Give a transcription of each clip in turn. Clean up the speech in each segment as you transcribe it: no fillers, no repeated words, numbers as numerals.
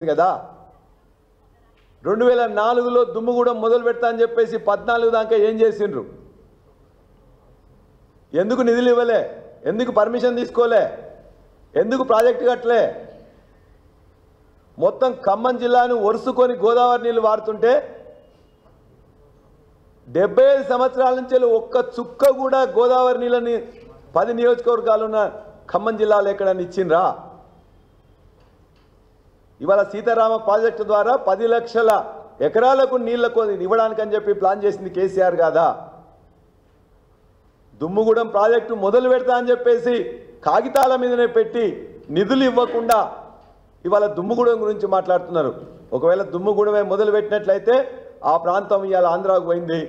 కదా 2004లో దుమ్ముగూడెం మొదలు పెడతా అని చెప్పేసి 14 దాకా ఏం చేసిండ్రు? ఎందుకు నిధులు ఇవ్వలే? ఎందుకు పర్మిషన్ తీసుకోలే? ఎందుకు ప్రాజెక్ట్ కట్టలే? మొత్తం ఖమ్మం జిల్లాను ఒరుసుకొని గోదావరి నీళ్లు వాడుతుంటే 75 సంవత్సరాల నుంచి ఒక్క చుక్క కూడా గోదావరి నీళ్ళని 10 నియోజకవర్గాలు ఉన్న ఖమ్మం జిల్లాలో ఎక్కడని ఇచ్చిండ్రా? ఇవాళ సీతారామ ప్రాజెక్టు ద్వారా 10 లక్షల ఎకరాలకు నీళ్లకు ఇవ్వడానికి అని చెప్పి ప్లాన్ చేసింది కేసీఆర్ కాదా? దుమ్ముగూడెం ప్రాజెక్టు మొదలు పెడతా అని చెప్పేసి కాగితాల మీదనే పెట్టి నిధులు ఇవ్వకుండా ఇవాళ దుమ్ముగూడెం గురించి మాట్లాడుతున్నారు. ఒకవేళ దుమ్ముగూడెమే మొదలు పెట్టినట్లయితే ఆ ప్రాంతం ఇవాళ ఆంధ్రాకు పోయింది.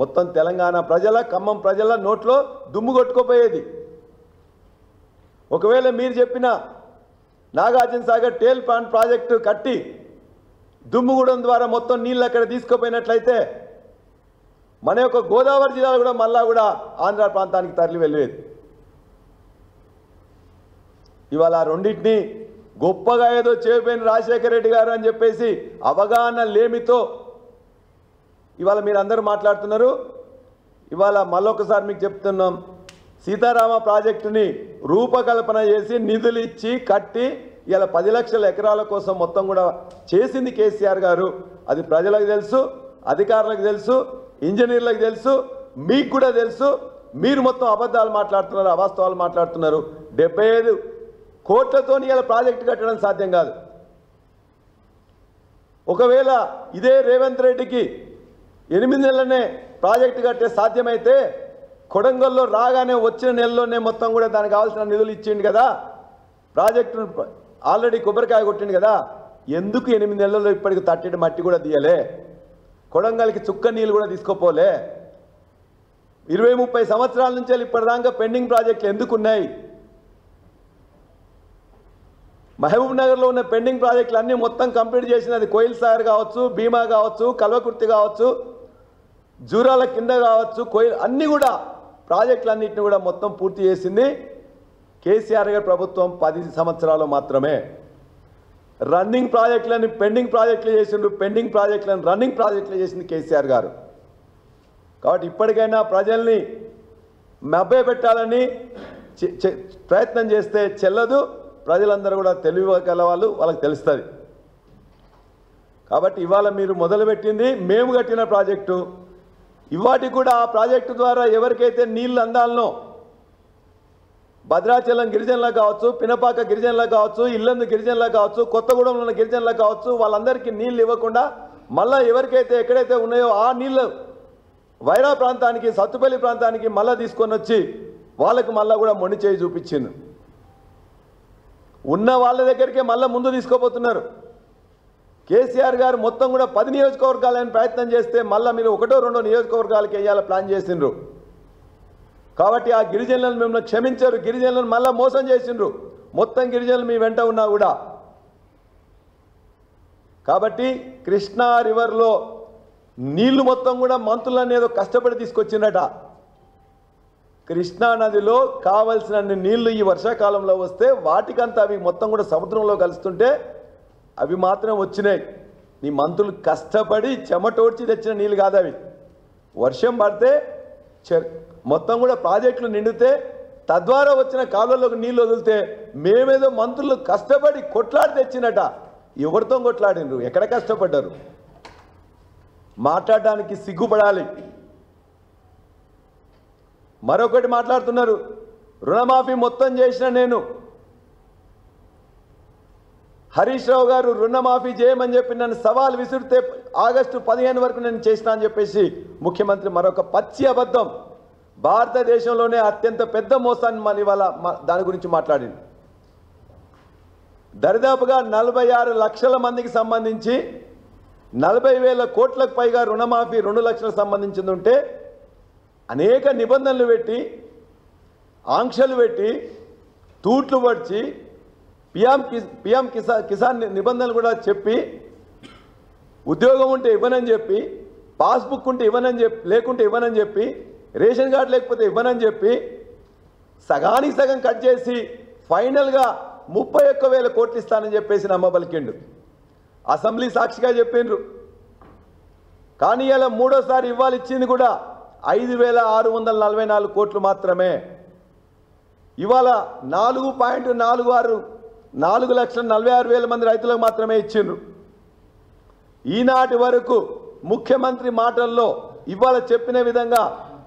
మొత్తం తెలంగాణ ప్రజల ఖమ్మం ప్రజల నోట్లో దుమ్ము కొట్టుకోపోయేది. ఒకవేళ మీరు చెప్పిన నాగార్జున సాగర్ టేల్ ప్లాంట్ ప్రాజెక్టు కట్టి దుమ్ముగూడెం ద్వారా మొత్తం నీళ్ళు అక్కడ తీసుకుపోయినట్లయితే మన యొక్క గోదావరి జిల్లాలో కూడా మళ్ళా కూడా ఆంధ్ర ప్రాంతానికి తరలి వెళ్ళేది. ఇవాళ రెండింటినీ గొప్పగా ఏదో చేయబోయిన రాజశేఖర రెడ్డి గారు అని చెప్పేసి అవగాహన లేమితో ఇవాళ మీరు అందరూ మాట్లాడుతున్నారు. ఇవాళ మళ్ళొకసారి మీకు చెప్తున్నాం, సీతారామ ప్రాజెక్టుని రూపకల్పన చేసి నిధులు ఇచ్చి కట్టి ఇలా 10 లక్షల ఎకరాల కోసం మొత్తం కూడా చేసింది కేసీఆర్ గారు. అది ప్రజలకు తెలుసు, అధికారులకు తెలుసు, ఇంజనీర్లకు తెలుసు, మీకు కూడా తెలుసు. మీరు మొత్తం అబద్ధాలు మాట్లాడుతున్నారు, అవాస్తవాలు మాట్లాడుతున్నారు. 75 కోట్లతో ఇలా ప్రాజెక్టు కట్టడం సాధ్యం కాదు. ఒకవేళ ఇదే రేవంత్ రెడ్డికి 8 నెలలనే ప్రాజెక్టు కట్టే సాధ్యమైతే కొడంగల్లో రాగానే వచ్చిన నెలలోనే మొత్తం కూడా దానికి కావాల్సిన నిధులు ఇచ్చిండు కదా. ప్రాజెక్టును ఆల్రెడీ కొబ్బరికాయ కొట్టిండు కదా. ఎందుకు 8 నెలల్లో ఇప్పటికి తట్టెడు మట్టి కూడా తీయలే? కొడంగల్కి చుక్క నీళ్ళు కూడా తీసుకోపోలే? 20-30 సంవత్సరాల నుంచి ఇప్పటిదాకా పెండింగ్ ప్రాజెక్టులు ఎందుకు ఉన్నాయి? మహబూబ్ నగర్లో ఉన్న పెండింగ్ ప్రాజెక్టులు అన్నీ మొత్తం కంప్లీట్ చేసినది. కోయిల్ సాగర్ కావచ్చు, భీమా కావచ్చు, కల్వకుర్తి కావచ్చు, జూరాల కింద కావచ్చు, అన్నీ కూడా ప్రాజెక్టులన్నింటినీ కూడా మొత్తం పూర్తి చేసింది కేసీఆర్ గారి ప్రభుత్వం 10 సంవత్సరాలు మాత్రమే. రన్నింగ్ ప్రాజెక్టులని పెండింగ్ ప్రాజెక్టులు చేసిండు, పెండింగ్ ప్రాజెక్టులను రన్నింగ్ ప్రాజెక్టులు చేసింది కేసీఆర్ గారు. కాబట్టి ఇప్పటికైనా ప్రజల్ని మభ్యపెట్టాలని ప్రయత్నం చేస్తే చెల్లదు. ప్రజలందరూ కూడా తెలివిగల వాళ్ళు, వాళ్ళకి తెలుస్తుంది. కాబట్టి ఇవాళ మీరు మొదలుపెట్టింది మేము కట్టిన ప్రాజెక్టు. ఇవాటి కూడా ఆ ప్రాజెక్టు ద్వారా ఎవరికైతే నీళ్ళు అందాలనో, భద్రాచలం గిరిజనులకు కావచ్చు, పినపాక గిరిజనులకు కావచ్చు, ఇల్లందు గిరిజనులకు కావచ్చు, కొత్తగూడెంలో ఉన్న గిరిజనులకు కావచ్చు, వాళ్ళందరికీ నీళ్ళు ఇవ్వకుండా మళ్ళీ ఎవరికైతే ఎక్కడైతే ఉన్నాయో ఆ నీళ్ళు వైరా ప్రాంతానికి, సత్తుపల్లి ప్రాంతానికి మళ్ళీ తీసుకొని వచ్చి వాళ్ళకు మళ్ళీ కూడా మొండి చేయి చూపించింది. ఉన్న వాళ్ళ దగ్గరికే మళ్ళీ ముందు తీసుకోబోతున్నారు. కేసీఆర్ గారు మొత్తం కూడా 10 నియోజకవర్గాలని ప్రయత్నం చేస్తే మళ్ళీ మీరు 1-2 నియోజకవర్గాలకి వేయాల ప్లాన్ చేసిండ్రు. కాబట్టి ఆ గిరిజనులను మిమ్మల్ని క్షమించారు. గిరిజనులను మళ్ళీ మోసం చేసిండ్రు. మొత్తం గిరిజనులు మీ వెంట ఉన్నా కూడా. కాబట్టి కృష్ణా రివర్లో నీళ్లు మొత్తం కూడా మంత్రులను ఏదో కష్టపడి తీసుకొచ్చిందట. కృష్ణా నదిలో కావలసిన నీళ్లు ఈ వర్షాకాలంలో వస్తే వాటికంతా అవి మొత్తం కూడా సముద్రంలో కలుస్తుంటే అవి మాత్రం వచ్చినాయి. నీ మంత్రులు కష్టపడి చెమటోడ్చి తెచ్చిన నీళ్ళు కాదు అవి. వర్షం పడితే మొత్తం కూడా ప్రాజెక్టులు నిండితే తద్వారా వచ్చిన కాలువలోకి నీళ్ళు వదిలితే మేమేదో మంత్రులు కష్టపడి కొట్లాడి తెచ్చినట. ఎవరితో కొట్లాడినరు? ఎక్కడ కష్టపడ్డారు? మాట్లాడడానికి సిగ్గుపడాలి. మరొకటి మాట్లాడుతున్నారు, రుణమాఫీ మొత్తం చేసిన నేను. హరీష్ రావు గారు రుణమాఫీ చేయమని చెప్పి నన్ను సవాల్ విసిరితే ఆగస్టు 15 వరకు నేను చేసిన అని చెప్పేసి ముఖ్యమంత్రి మరొక పచ్చి అబద్ధం. భారతదేశంలోనే అత్యంత పెద్ద మోసాన్ని మన ఇవాళ దాని గురించి మాట్లాడింది. దరిదాపుగా 46 లక్షల మందికి సంబంధించి 40,000 కోట్లకు పైగా రుణమాఫీ 2 లక్షలకు సంబంధించింది ఉంటే అనేక నిబంధనలు పెట్టి, ఆంక్షలు పెట్టి, తూట్లు పడిచి, పిఎం కిసాన్ నిబంధనలు కూడా చెప్పి, ఉద్యోగం ఉంటే ఇవ్వనని చెప్పి, పాస్బుక్ ఉంటే ఇవ్వనని చెప్పి, లేకుంటే ఇవ్వనని చెప్పి, రేషన్ కార్డు లేకపోతే ఇవ్వనని చెప్పి సగానికి సగం కట్ చేసి ఫైనల్గా 31,000 కోట్లు ఇస్తానని చెప్పేసి నమ్మబలికిండు. అసెంబ్లీ సాక్షిగా చెప్పిండ్రు. కానీ ఇలా మూడోసారి ఇవ్వాలి ఇచ్చింది కూడా 5,644 కోట్లు మాత్రమే. ఇవాళ 4,46 మంది రైతులకు మాత్రమే ఇచ్చిండ్రు. ఈనాటి వరకు ముఖ్యమంత్రి మాటల్లో ఇవాళ చెప్పిన విధంగా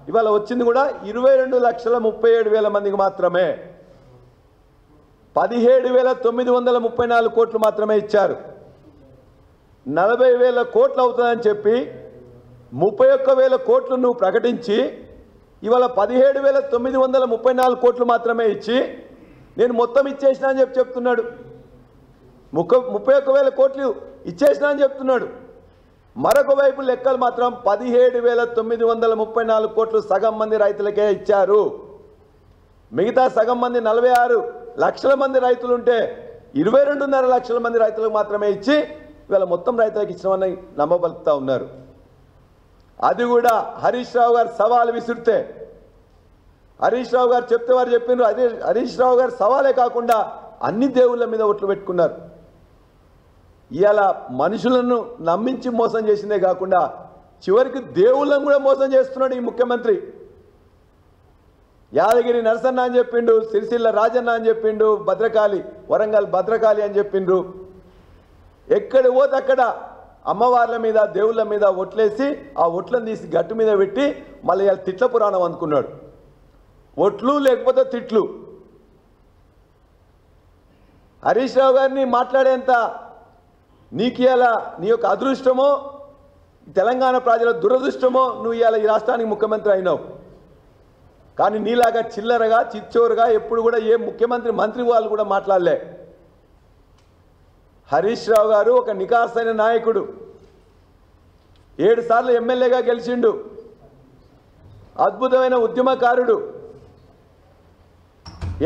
ఇవాళ వచ్చింది కూడా 22,37,000 మందికి మాత్రమే. 17,934 కోట్లు మాత్రమే ఇచ్చారు. 40,000 కోట్లు అవుతుందని చెప్పి 31,000 కోట్లు నువ్వు ప్రకటించి ఇవాళ 17,934 కోట్లు మాత్రమే ఇచ్చి నేను మొత్తం ఇచ్చేసినా అని చెప్తున్నాడు. 31,000 కోట్లు ఇచ్చేసినా అని చెప్తున్నాడు. మరొక వైపు లెక్కలు మాత్రం 17,934 కోట్లు సగం మంది రైతులకే ఇచ్చారు. మిగతా సగం మంది 46 లక్షల మంది రైతులుంటే 22.5 లక్షల మంది రైతులకు మాత్రమే ఇచ్చి ఇవాళ మొత్తం రైతులకు ఇచ్చినామని నమ్మబలుపుతా ఉన్నారు. అది కూడా హరీష్ రావు గారు సవాల్ విసిరితే హరీష్ రావు గారు చెప్తే వారు చెప్పిండ్రు. అదే హరీష్ రావు గారు సవాలే కాకుండా అన్ని దేవుళ్ళ మీద ఒట్లు పెట్టుకున్నారు. ఇవాళ మనుషులను నమ్మించి మోసం చేసిందే కాకుండా చివరికి దేవుళ్ళను కూడా మోసం చేస్తున్నాడు ఈ ముఖ్యమంత్రి. యాదగిరి నరసన్న అని చెప్పిండు, సిరిసిల్ల రాజన్న అని చెప్పిండు, భద్రకాళి వరంగల్ భద్రకాళి అని చెప్పిండ్రు. ఎక్కడ పోతే అక్కడ అమ్మవార్ల మీద దేవుళ్ళ మీద ఒట్లేసి ఆ ఒట్లను తీసి గట్టు మీద పెట్టి మళ్ళీ ఇవాళ తిట్ల పురాణం అనుకున్నాడు. ఒట్లు లేకపోతే తిట్లు. హరీష్ రావు గారిని మాట్లాడేంత నీకు ఇవాళ నీ యొక్క అదృష్టమో తెలంగాణ ప్రజల దురదృష్టమో నువ్వు ఇవాళ ఈ రాష్ట్రానికి ముఖ్యమంత్రి అయినావు. కానీ నీలాగా చిల్లరగా చిచ్చోరుగా ఎప్పుడు కూడా ఏ ముఖ్యమంత్రి మంత్రి వాళ్ళు కూడా మాట్లాడలే. హరీష్ రావు గారు ఒక నికాసైన నాయకుడు. 7 సార్లు ఎమ్మెల్యేగా గెలిచిండు. అద్భుతమైన ఉద్యమకారుడు.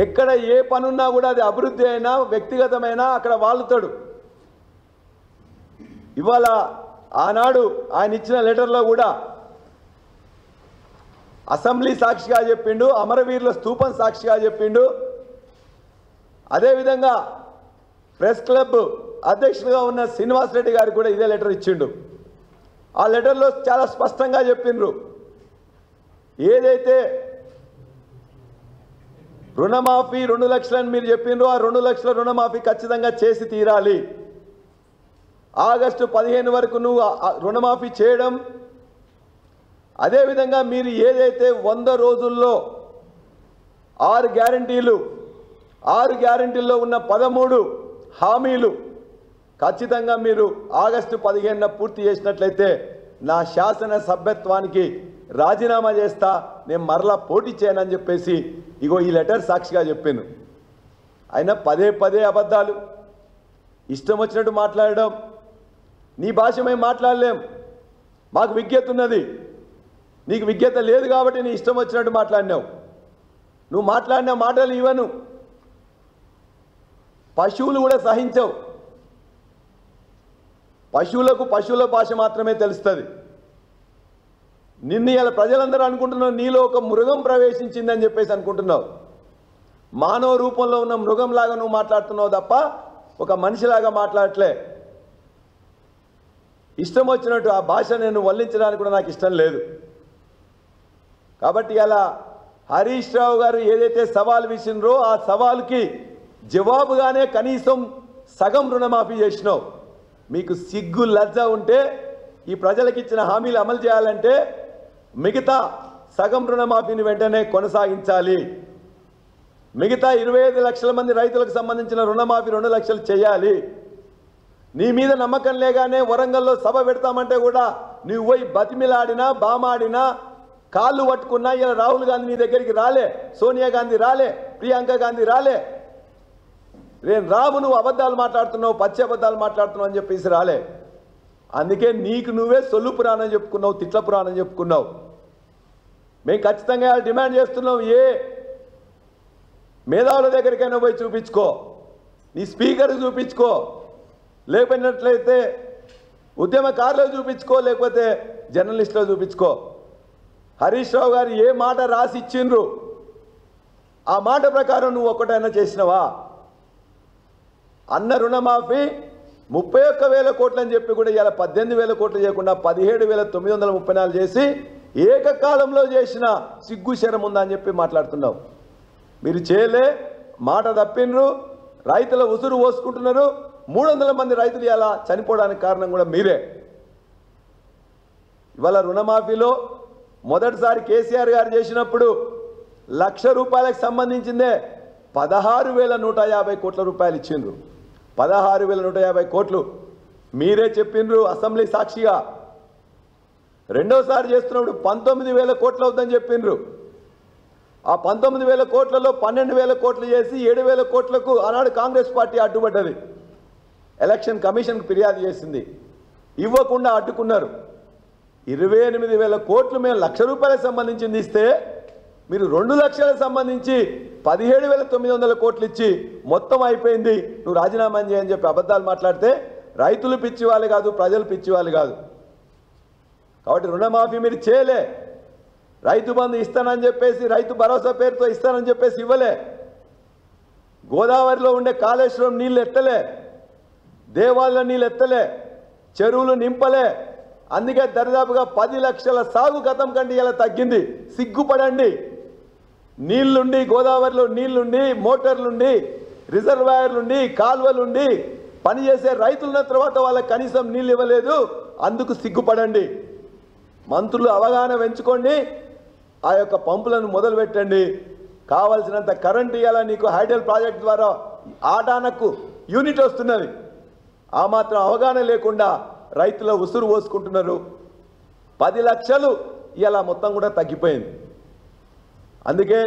ఎక్కడ ఏ పనున్నా కూడా అది అభివృద్ధి అయినా వ్యక్తిగతమైన అక్కడ వాళ్తాడు. ఇవాళ ఆనాడు ఆయన ఇచ్చిన లెటర్లో కూడా అసెంబ్లీ సాక్షిగా చెప్పిండు, అమరవీరుల స్తూపం సాక్షిగా చెప్పిండు. అదేవిధంగా ప్రెస్ క్లబ్ అధ్యక్షుడిగా ఉన్న శ్రీనివాస్ రెడ్డి గారికి కూడా ఇదే లెటర్ ఇచ్చిండు. ఆ లెటర్లో చాలా స్పష్టంగా చెప్పిండ్రు, ఏదైతే రుణమాఫీ 2 లక్షలని మీరు చెప్పిండ్రో ఆ 2 లక్షల రుణమాఫీ ఖచ్చితంగా చేసి తీరాలి. ఆగస్టు 15 వరకు నువ్వు రుణమాఫీ చేయడం, అదేవిధంగా మీరు ఏదైతే 100 రోజుల్లో 6 గ్యారంటీల్లో ఉన్న 13 హామీలు ఖచ్చితంగా మీరు ఆగస్టు 15న పూర్తి చేసినట్లయితే నా శాసన సభ్యత్వానికి రాజీనామా చేస్తా, నేను మరలా పోటీ చేయనని చెప్పేసి ఇగో ఈ లెటర్ సాక్షిగా చెప్పాను. అయినా పదే అబద్ధాలు, ఇష్టం వచ్చినట్టు మాట్లాడడం. నీ భాష మేము మాట్లాడలేం, మాకు విజ్ఞత ఉన్నది, నీకు విజ్ఞత లేదు కాబట్టి నీ ఇష్టం వచ్చినట్టు మాట్లాడినావు. నువ్వు మాట్లాడిన మాటలు ఇవ్వను, పశువులు కూడా సహించవు. పశువులకు పశువుల భాష మాత్రమే తెలుస్తుంది. నిన్ను ఇలా ప్రజలందరూ అనుకుంటున్నావు నీలో ఒక మృగం ప్రవేశించిందని చెప్పేసి అనుకుంటున్నావు. మానవ రూపంలో ఉన్న మృగంలాగా నువ్వు మాట్లాడుతున్నావు తప్ప ఒక మనిషిలాగా మాట్లాడట్లే. ఇష్టం వచ్చినట్టు ఆ భాష నేను వల్లించడానికి కూడా నాకు ఇష్టం లేదు. కాబట్టి ఇలా హరీష్ రావు గారు ఏదైతే సవాల్ విసిరినరో ఆ సవాలుకి జవాబుగానే కనీసం సగం రుణమాఫీ చేసినావు. మీకు సిగ్గు లజ్జ ఉంటే ఈ ప్రజలకు ఇచ్చిన హామీలు అమలు చేయాలంటే మిగతా సగం రుణమాఫీని వెంటనే కొనసాగించాలి. మిగతా 25 లక్షల మంది రైతులకు సంబంధించిన రుణమాఫీ 2 లక్షలు చేయాలి. నీ మీద నమ్మకం లేగానే వరంగల్లో సభ పెడతామంటే కూడా నువ్వు పోయి బతిమిలాడినా బామాడినా కాళ్ళు పట్టుకున్నా ఇలా రాహుల్ గాంధీ నీ దగ్గరికి రాలే, సోనియా గాంధీ రాలే, ప్రియాంక గాంధీ రాలే. నేను రాము నువ్వు అబద్ధాలు మాట్లాడుతున్నావు, పచ్చి అబద్ధాలు మాట్లాడుతున్నావు అని చెప్పేసి రాలే. అందుకే నీకు నువ్వే సొల్లు పురాణం చెప్పుకున్నావు, తిట్ల పురాణం చెప్పుకున్నావు. మేము ఖచ్చితంగా డిమాండ్ చేస్తున్నాం, ఏ మేధావుల దగ్గరికైనా పోయి చూపించుకో, నీ స్పీకర్ చూపించుకో, లేకపోయినట్లయితే ఉద్యమకారులు చూపించుకో, లేకపోతే జర్నలిస్టులు చూపించుకో. హరీష్ రావు గారు ఏ మాట రాసి ఇచ్చిండ్రు ఆ మాట ప్రకారం నువ్వు ఒక్కటైనా చేసినవా? అన్న రుణమాఫీ 31,000 కోట్లు అని చెప్పి కూడా ఇలా 18,000 కోట్లు చేయకుండా 17,934 చేసి ఏకకాలంలో చేసిన సిగ్గు శరం ఉందా అని చెప్పి మాట్లాడుతున్నావు. మీరు చేయలే, మాట తప్పినరు, రైతుల ఉసురు పోసుకుంటున్నారు. 300 మంది రైతులు ఇలా చనిపోవడానికి కారణం కూడా మీరే. ఇవాళ రుణమాఫీలో మొదటిసారి కేసీఆర్ గారు చేసినప్పుడు ₹1,00,000 సంబంధించిందే 16,150 కోట్ల రూపాయలు ఇచ్చిండ్రు. 16,150 కోట్లు మీరే చెప్పిండ్రు అసెంబ్లీ సాక్షిగా. రెండోసారి చేస్తున్నప్పుడు 19,000 కోట్లు అవుతుందని చెప్పిండ్రు. ఆ 19,000 కోట్లలో 12,000 కోట్లు చేసి 7,000 కోట్లకు ఆనాడు కాంగ్రెస్ పార్టీ అడ్డుపడ్డది. ఎలక్షన్ కమిషన్కు ఫిర్యాదు చేసింది, ఇవ్వకుండా అడ్డుకున్నారు. 28,000 కోట్లు మేము ₹1,00,000 సంబంధించింది ఇస్తే మీరు 2 లక్షలకు సంబంధించి 17,900 కోట్లు ఇచ్చి మొత్తం అయిపోయింది, నువ్వు రాజీనామా చేయని చెప్పి అబద్ధాలు మాట్లాడితే రైతులు పిచ్చివాళ్ళు కాదు, ప్రజలు పిచ్చివాళ్ళు కాదు. కాబట్టి రుణమాఫీ మీరు చేయలే, రైతు బంధు ఇస్తానని చెప్పేసి రైతు భరోసా పేరుతో ఇస్తానని చెప్పేసి ఇవ్వలే, గోదావరిలో ఉండే కాళేశ్వరం నీళ్ళు ఎత్తలే, దేవాలయ నీళ్ళు ఎత్తలే, చెరువులు నింపలే. అందుకే దరిదాపుగా 10 లక్షల సాగు గతం కంటే ఇలా తగ్గింది. సిగ్గుపడండి. నీళ్లుండి, గోదావరిలో నీళ్లుండి, మోటార్లుండి, రిజర్వాయర్లుండి, కాలువలుండి పనిచేసే రైతులున్న తర్వాత వాళ్ళకి కనీసం నీళ్ళు ఇవ్వలేదు. అందుకు సిగ్గుపడండి. మంత్రులు అవగాహన పెంచుకోండి, ఆ యొక్క పంపులను మొదలు పెట్టండి. కావాల్సినంత కరెంటు ఇవ్వాలా నీకు హైడల్ ప్రాజెక్ట్ ద్వారా ఆటానకు యూనిట్ వస్తున్నది. ఆ మాత్రం అవగాహన లేకుండా రైతుల ఉసురు పోసుకుంటున్నారు. 10 లక్షలు ఇలా మొత్తం కూడా తగ్గిపోయింది. అందుకే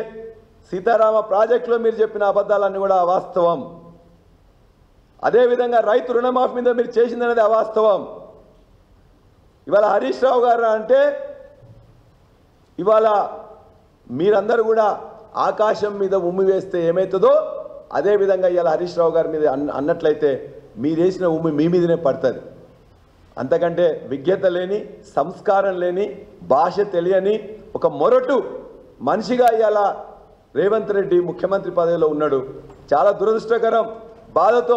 సీతారామ ప్రాజెక్టులో మీరు చెప్పిన అబద్ధాలన్నీ కూడా అవాస్తవం. అదేవిధంగా రైతు రుణమాఫీ మీద మీరు చేసిందనేది అవాస్తవం. ఇవాళ హరీష్ రావు గారు అంటే ఇవాళ మీరందరూ కూడా ఆకాశం మీద ఉమ్మి వేస్తే ఏమవుతుందో అదేవిధంగా ఇవాళ హరీష్ రావు గారి మీద అన్నట్లయితే మీరు వేసిన ఉమ్మి మీ మీదనే పడుతుంది. అంతకంటే విజ్ఞత లేని, సంస్కారం లేని, భాష తెలియని ఒక మొరటు మనిషిగా ఇవాళ రేవంత్ రెడ్డి ముఖ్యమంత్రి పదవిలో ఉన్నాడు. చాలా దురదృష్టకరం. బాధతో